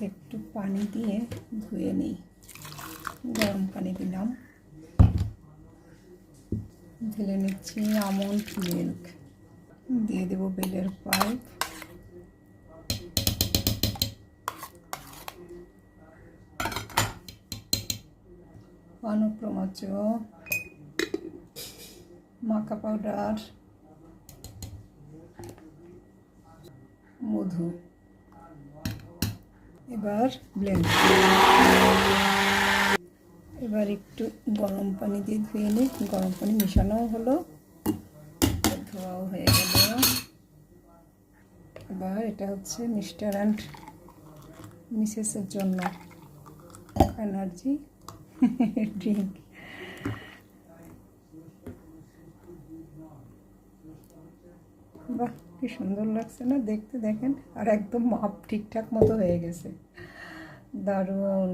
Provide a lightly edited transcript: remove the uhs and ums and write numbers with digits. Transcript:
মধ্যে একটু পানি দিয়ে ধুয়ে নিই। গরম পানি দিলাম, ঢেলে নিচ্ছি আমন্ড মিল্ক, দিয়ে দেবো বেলের পাল্প, অনুপ্রমাচ, মাকা পাউডার, মধু। এবার ব্লেন্ড, এবার একটু গরম পানি দিয়ে ধুয়ে নিই। গরম পানি মেশানোও হলো, ধোয়াও হয়ে গেল। এবার এটা হচ্ছে মিস্টার অ্যান্ড মিসেসের জন্য এনার্জি ড্রিঙ্ক। বাহ, কি সুন্দর লাগছে না দেখতে, দেখেন। আর একদম মাপ ঠিকঠাক মতো হয়ে গেছে, দারুণ।